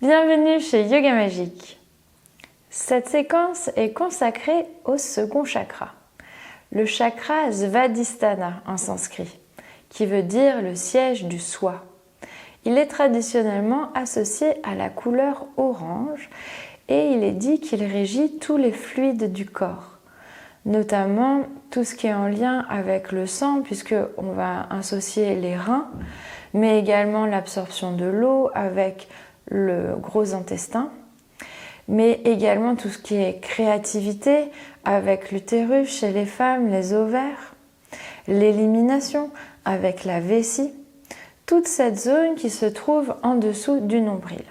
Bienvenue chez Yoga Magique. Cette séquence est consacrée au second chakra, le chakra Svadhisthana en sanskrit, qui veut dire le siège du soi. Il est traditionnellement associé à la couleur orange et il est dit qu'il régit tous les fluides du corps, notamment tout ce qui est en lien avec le sang, puisqu'on va associer les reins, mais également l'absorption de l'eau avec le gros intestin, mais également tout ce qui est créativité avec l'utérus chez les femmes, les ovaires, l'élimination avec la vessie, toute cette zone qui se trouve en dessous du nombril.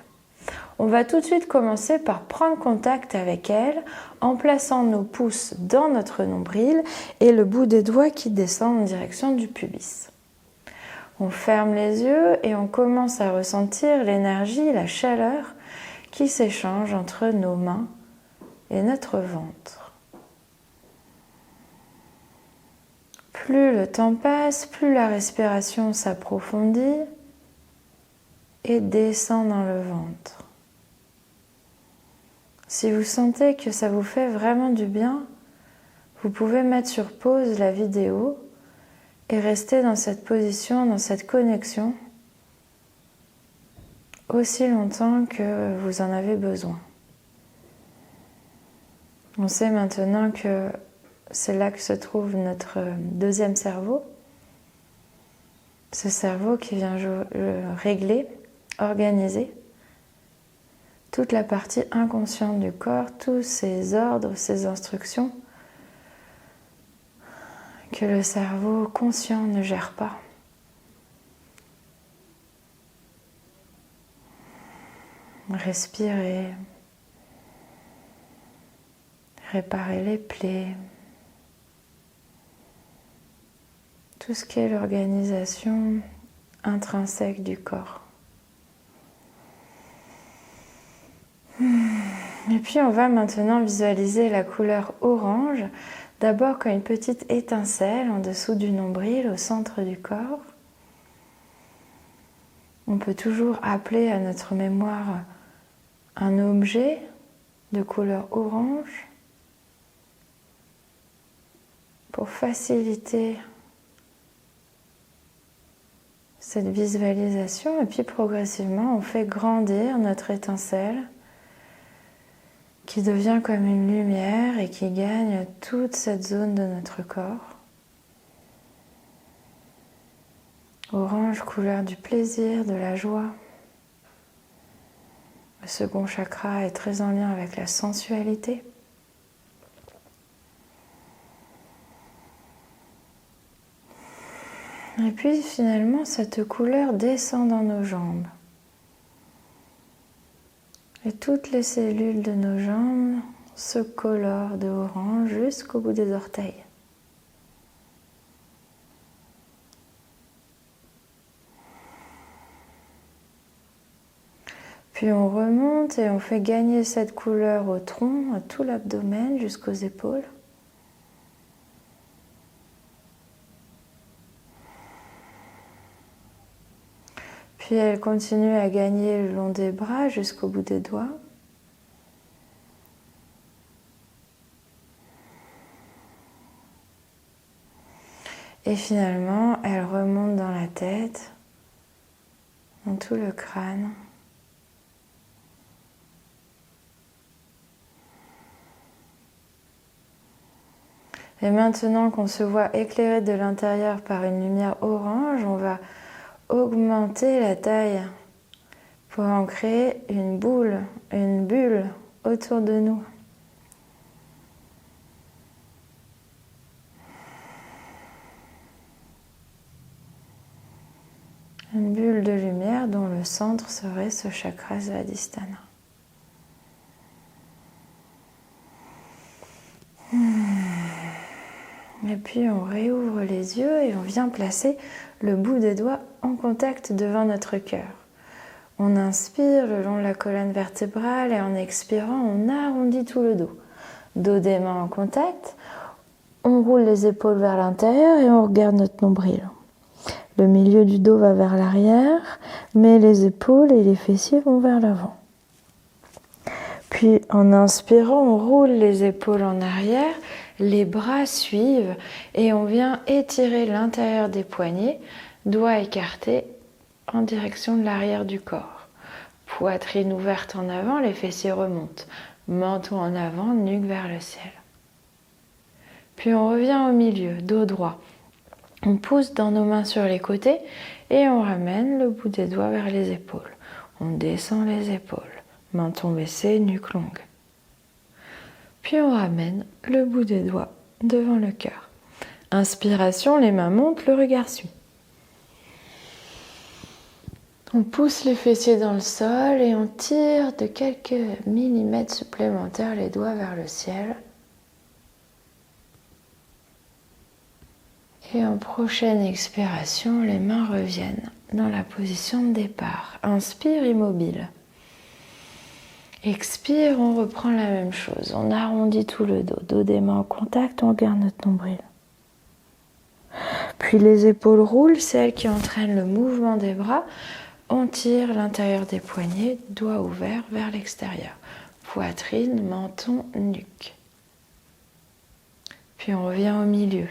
On va tout de suite commencer par prendre contact avec elle en plaçant nos pouces dans notre nombril et le bout des doigts qui descend en direction du pubis. On ferme les yeux et on commence à ressentir l'énergie, la chaleur qui s'échange entre nos mains et notre ventre. Plus le temps passe, plus la respiration s'approfondit et descend dans le ventre. Si vous sentez que ça vous fait vraiment du bien, vous pouvez mettre sur pause la vidéo et rester dans cette position, dans cette connexion, aussi longtemps que vous en avez besoin. On sait maintenant que c'est là que se trouve notre deuxième cerveau, ce cerveau qui vient régler, organiser toute la partie inconsciente du corps, tous ces ordres, ces instructions que le cerveau conscient ne gère pas. Respirez, réparez les plaies, tout ce qui est l'organisation intrinsèque du corps. Et puis on va maintenant visualiser la couleur orange, d'abord comme une petite étincelle en dessous du nombril, au centre du corps. On peut toujours appeler à notre mémoire un objet de couleur orange pour faciliter cette visualisation. Et puis progressivement, on fait grandir notre étincelle qui devient comme une lumière et qui gagne toute cette zone de notre corps. Orange, couleur du plaisir, de la joie. Le second chakra est très en lien avec la sensualité. Et puis finalement, cette couleur descend dans nos jambes. Et toutes les cellules de nos jambes se colorent de orange jusqu'au bout des orteils. Puis on remonte et on fait gagner cette couleur au tronc, à tout l'abdomen, jusqu'aux épaules. Puis elle continue à gagner le long des bras jusqu'au bout des doigts. Et finalement, elle remonte dans la tête, dans tout le crâne. Et maintenant qu'on se voit éclairé de l'intérieur par une lumière orange, on va augmenter la taille pour en créer une boule, une bulle autour de nous. Une bulle de lumière dont le centre serait ce chakra Svadhisthana. Et puis on réouvre les yeux et on vient placer le bout des doigts en contact devant notre cœur. On inspire le long de la colonne vertébrale et en expirant, on arrondit tout le dos. Dos des mains en contact, on roule les épaules vers l'intérieur et on regarde notre nombril. Le milieu du dos va vers l'arrière, mais les épaules et les fessiers vont vers l'avant. Puis en inspirant, on roule les épaules en arrière, les bras suivent et on vient étirer l'intérieur des poignets, doigts écartés en direction de l'arrière du corps. Poitrine ouverte en avant, les fessiers remontent. Menton en avant, nuque vers le ciel. Puis on revient au milieu, dos droit. On pousse dans nos mains sur les côtés et on ramène le bout des doigts vers les épaules. On descend les épaules. Menton baissé, nuque longue. Puis on ramène le bout des doigts devant le cœur. Inspiration, les mains montent, le regard suit. On pousse les fessiers dans le sol et on tire de quelques millimètres supplémentaires les doigts vers le ciel. Et en prochaine expiration, les mains reviennent dans la position de départ. Inspire, immobile. Expire, on reprend la même chose. On arrondit tout le dos. Dos des mains en contact, on garde notre nombril. Puis les épaules roulent, c'est elles qui entraînent le mouvement des bras. On tire l'intérieur des poignets, doigts ouverts vers l'extérieur. Poitrine, menton, nuque. Puis on revient au milieu.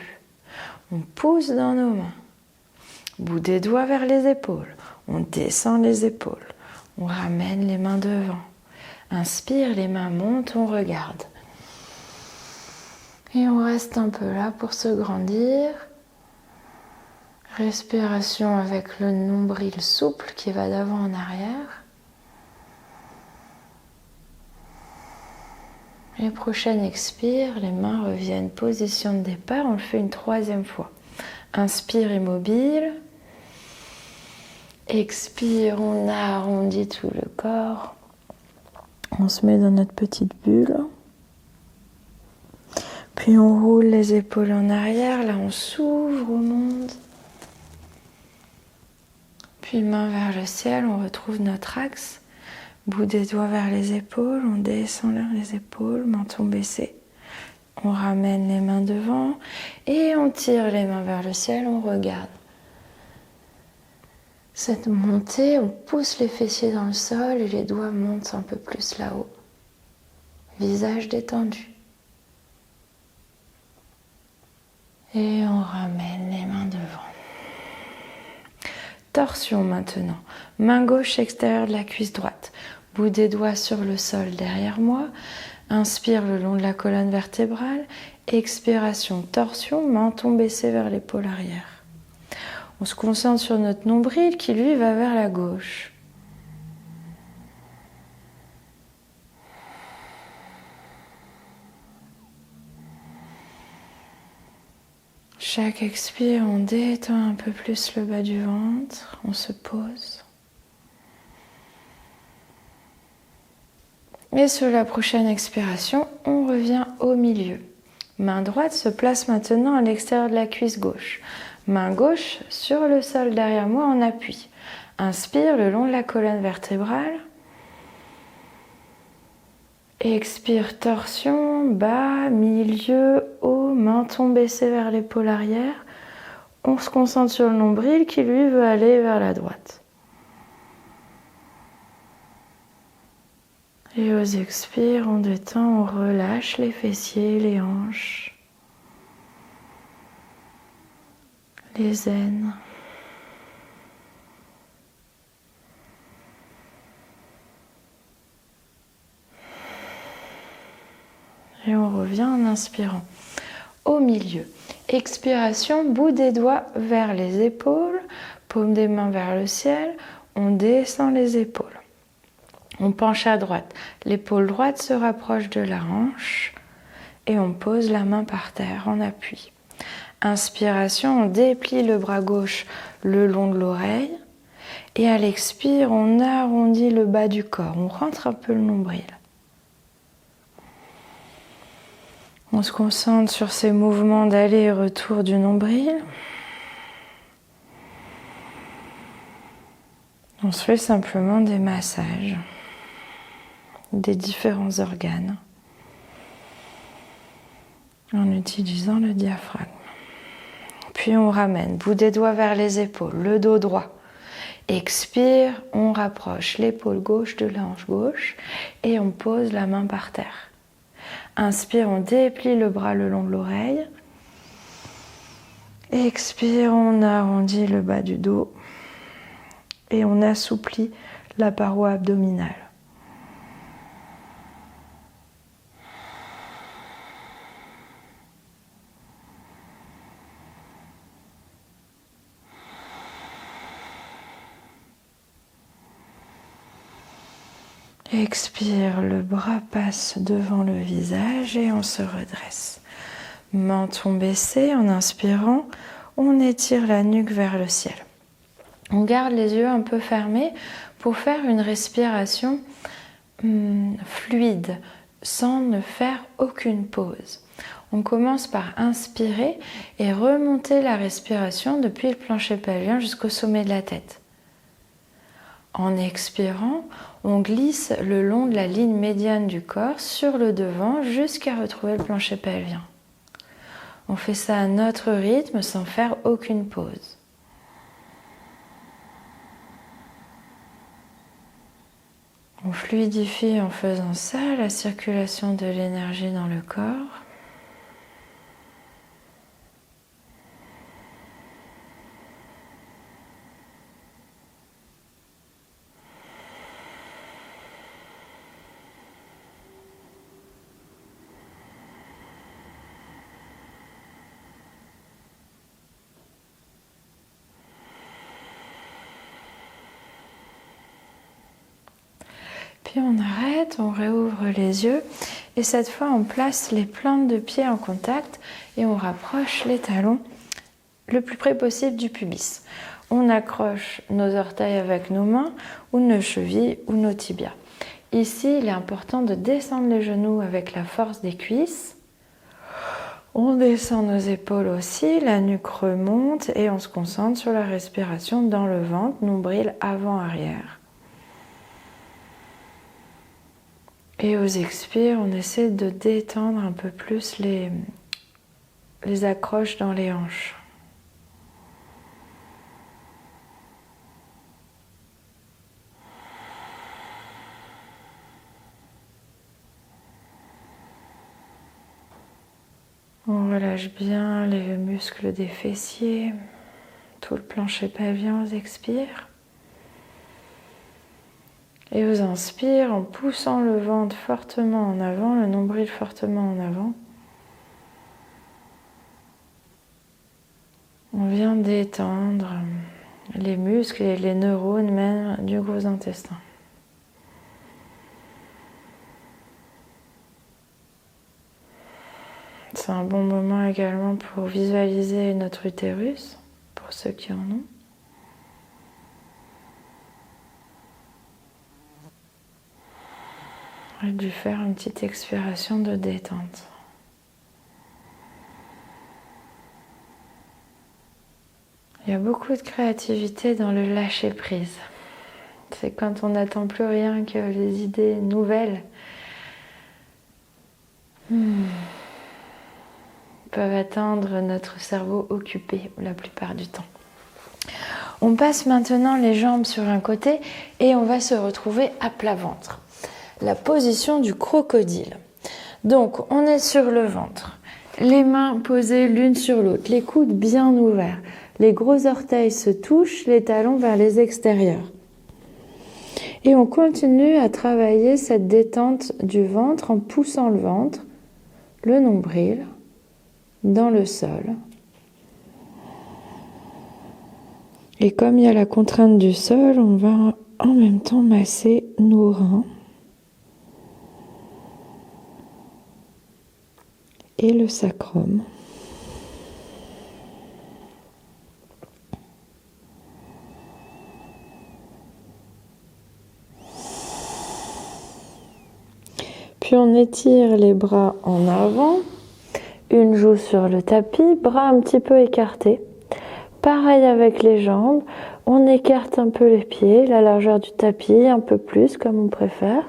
On pousse dans nos mains. Bout des doigts vers les épaules. On descend les épaules. On ramène les mains devant. Inspire, les mains montent, on regarde. Et on reste un peu là pour se grandir. Respiration avec le nombril souple qui va d'avant en arrière. Et prochaine expire, les mains reviennent position de départ. On le fait une troisième fois. Inspire, immobile. Expire, on arrondit tout le corps. On se met dans notre petite bulle. Puis on roule les épaules en arrière. Là, on s'ouvre au monde. Puis main vers le ciel, on retrouve notre axe. Bout des doigts vers les épaules. On descend vers les épaules, menton baissé. On ramène les mains devant et on tire les mains vers le ciel, on regarde. Cette montée, on pousse les fessiers dans le sol et les doigts montent un peu plus là-haut. Visage détendu. Et on ramène les mains devant. Torsion maintenant. Main gauche extérieure de la cuisse droite. Bout des doigts sur le sol derrière moi. Inspire le long de la colonne vertébrale. Expiration, torsion, menton baissé vers l'épaule arrière. On se concentre sur notre nombril qui, lui, va vers la gauche. Chaque expire, on détend un peu plus le bas du ventre, on se pose. Et sur la prochaine expiration, on revient au milieu. Main droite se place maintenant à l'extérieur de la cuisse gauche. Main gauche sur le sol derrière moi en appui. Inspire le long de la colonne vertébrale. Expire, torsion, bas, milieu, haut, menton baissé vers l'épaule arrière. On se concentre sur le nombril qui lui veut aller vers la droite. Et aux expires, on détend, on relâche les fessiers, les hanches. Les aines. Et on revient en inspirant. Au milieu. Expiration, bout des doigts vers les épaules, paume des mains vers le ciel. On descend les épaules. On penche à droite. L'épaule droite se rapproche de la hanche. Et on pose la main par terre en appui. Inspiration, on déplie le bras gauche le long de l'oreille. Et à l'expire, on arrondit le bas du corps. On rentre un peu le nombril. On se concentre sur ces mouvements d'aller et retour du nombril. On se fait simplement des massages des différents organes en utilisant le diaphragme. Puis on ramène, bout des doigts vers les épaules, le dos droit. Expire, on rapproche l'épaule gauche de la hanche gauche et on pose la main par terre. Inspire, on déplie le bras le long de l'oreille. Expire, on arrondit le bas du dos et on assouplit la paroi abdominale. Expire, le bras passe devant le visage et on se redresse. Menton baissé, en inspirant, on étire la nuque vers le ciel. On garde les yeux un peu fermés pour faire une respiration fluide, sans ne faire aucune pause. On commence par inspirer et remonter la respiration depuis le plancher pelvien jusqu'au sommet de la tête. En expirant, on glisse le long de la ligne médiane du corps sur le devant jusqu'à retrouver le plancher pelvien. On fait ça à notre rythme sans faire aucune pause. On fluidifie en faisant ça la circulation de l'énergie dans le corps. Puis on arrête, on réouvre les yeux et cette fois on place les plantes de pied en contact et on rapproche les talons le plus près possible du pubis. On accroche nos orteils avec nos mains ou nos chevilles ou nos tibias. Ici, il est important de descendre les genoux avec la force des cuisses. On descend nos épaules aussi, la nuque remonte et on se concentre sur la respiration dans le ventre, nombril avant-arrière. Et aux expires, on essaie de détendre un peu plus les accroches dans les hanches. On relâche bien les muscles des fessiers, tout le plancher pelvien aux expires. Et aux inspires, en poussant le ventre fortement en avant, le nombril fortement en avant. On vient détendre les muscles et les neurones même du gros intestin. C'est un bon moment également pour visualiser notre utérus, pour ceux qui en ont. J'ai dû faire une petite expiration de détente. Il y a beaucoup de créativité dans le lâcher prise. C'est quand on n'attend plus rien que les idées nouvelles peuvent atteindre notre cerveau occupé la plupart du temps. On passe maintenant les jambes sur un côté et on va se retrouver à plat ventre. La position du crocodile. Donc, on est sur le ventre, les mains posées l'une sur l'autre, les coudes bien ouverts, les gros orteils se touchent, les talons vers les extérieurs. Et on continue à travailler cette détente du ventre en poussant le ventre, le nombril, dans le sol. Et comme il y a la contrainte du sol, on va en même temps masser nos reins. Et le sacrum. Puis on étire les bras en avant, une joue sur le tapis, bras un petit peu écartés. Pareil avec les jambes, on écarte un peu les pieds, la largeur du tapis, un peu plus comme on préfère.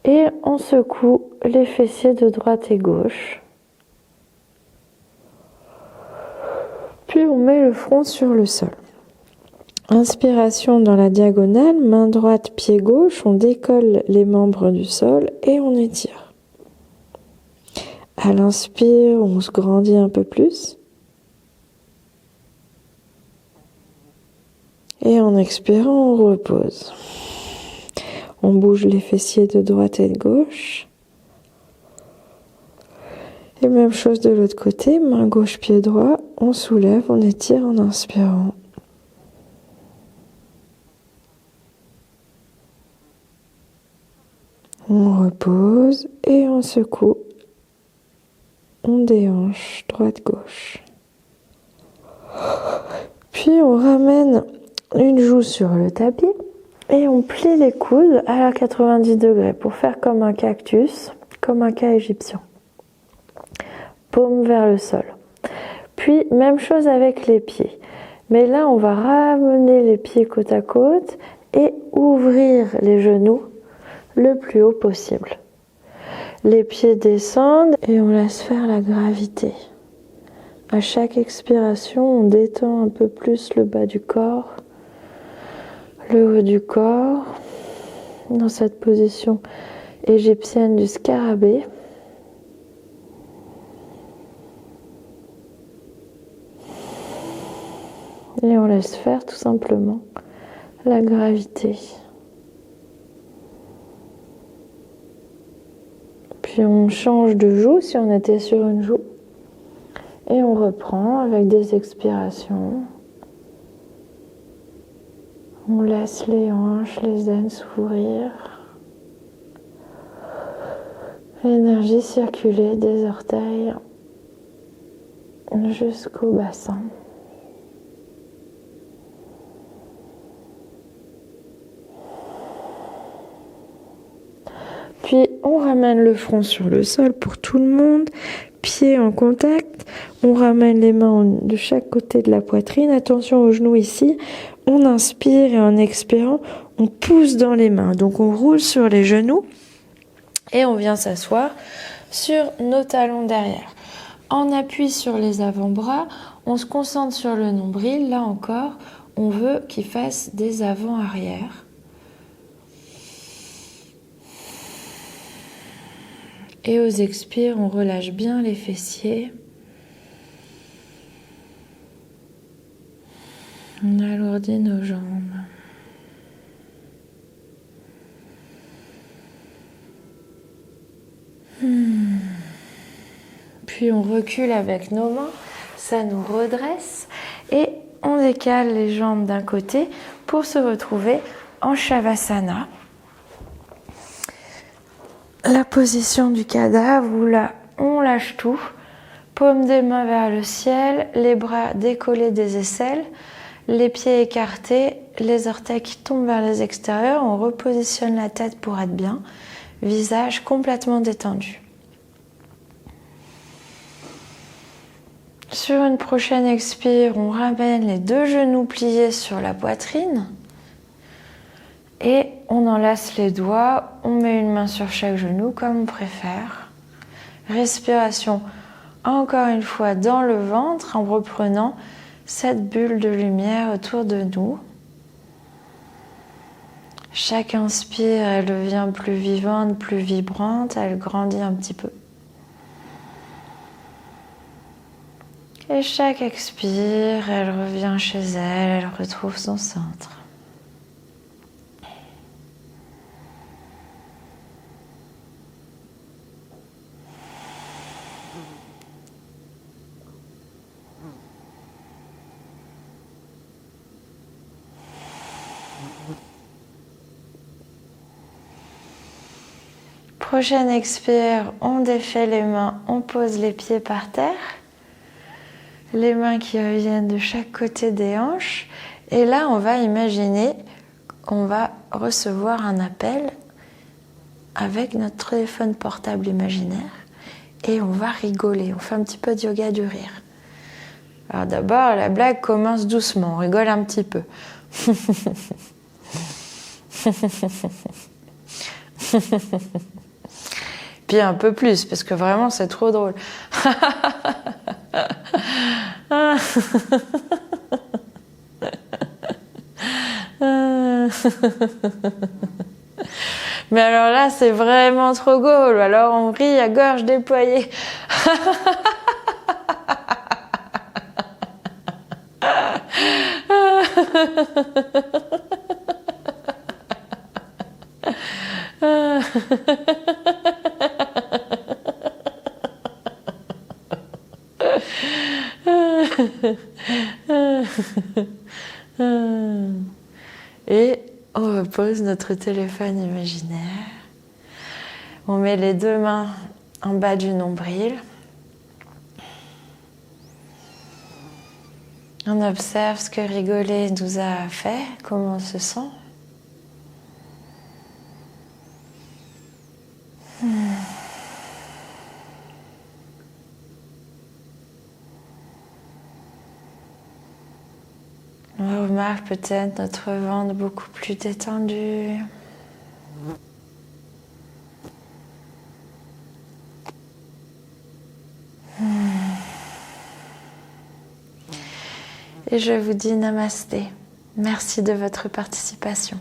Et on secoue les fessiers de droite et gauche. Puis on met le front sur le sol. Inspiration dans la diagonale, main droite, pied gauche, on décolle les membres du sol et on étire. À l'inspire, on se grandit un peu plus. Et en expirant, on repose. On bouge les fessiers de droite et de gauche. Et même chose de l'autre côté, main gauche, pied droit, on soulève, on étire en inspirant. On repose et on secoue. On déhanche, droite-gauche. Puis on ramène une joue sur le tapis et on plie les coudes à 90 degrés pour faire comme un cactus, comme un cas égyptien. Paume vers le sol. Puis même chose avec les pieds. Mais là on va ramener les pieds côte à côte et ouvrir les genoux le plus haut possible. Les pieds descendent et on laisse faire la gravité. À chaque expiration, on détend un peu plus le bas du corps, le haut du corps, dans cette position égyptienne du scarabée. Et on laisse faire tout simplement la gravité. Puis on change de joue si on était sur une joue. Et on reprend avec des expirations. On laisse les hanches, les aines s'ouvrir. L'énergie circuler des orteils jusqu'au bassin. Puis on ramène le front sur le sol pour tout le monde, pieds en contact. On ramène les mains de chaque côté de la poitrine. Attention aux genoux ici. On inspire et en expirant, on pousse dans les mains. Donc on roule sur les genoux et on vient s'asseoir sur nos talons derrière. En appui sur les avant-bras, on se concentre sur le nombril. Là encore, on veut qu'il fasse des avant-arrière. Et aux expires, on relâche bien les fessiers. On alourdit nos jambes. Puis on recule avec nos mains, ça nous redresse et on décale les jambes d'un côté pour se retrouver en Shavasana. La position du cadavre où là on lâche tout, paume des mains vers le ciel, les bras décollés des aisselles, les pieds écartés, les orteils qui tombent vers les extérieurs, on repositionne la tête pour être bien, visage complètement détendu. Sur une prochaine expire, on ramène les deux genoux pliés sur la poitrine. Et on enlace les doigts, on met une main sur chaque genou comme on préfère. Respiration encore une fois dans le ventre en reprenant cette bulle de lumière autour de nous. Chaque inspire, elle devient plus vivante, plus vibrante, elle grandit un petit peu. Et chaque expire, elle revient chez elle, elle retrouve son centre. Prochaine expire, on défait les mains, on pose les pieds par terre. Les mains qui reviennent de chaque côté des hanches. Et là, on va imaginer qu'on va recevoir un appel avec notre téléphone portable imaginaire. Et on va rigoler. On fait un petit peu de yoga du rire. Alors d'abord, la blague commence doucement. On rigole un petit peu. Puis un peu plus, parce que vraiment, c'est trop drôle. Mais alors là, c'est vraiment trop gaulle. Alors on rit à gorge déployée. Et on repose notre téléphone imaginaire. On met les deux mains en bas du nombril. On observe ce que rigoler nous a fait, comment on se sent. On remarque peut-être notre ventre beaucoup plus détendu. Et je vous dis namasté. Merci de votre participation.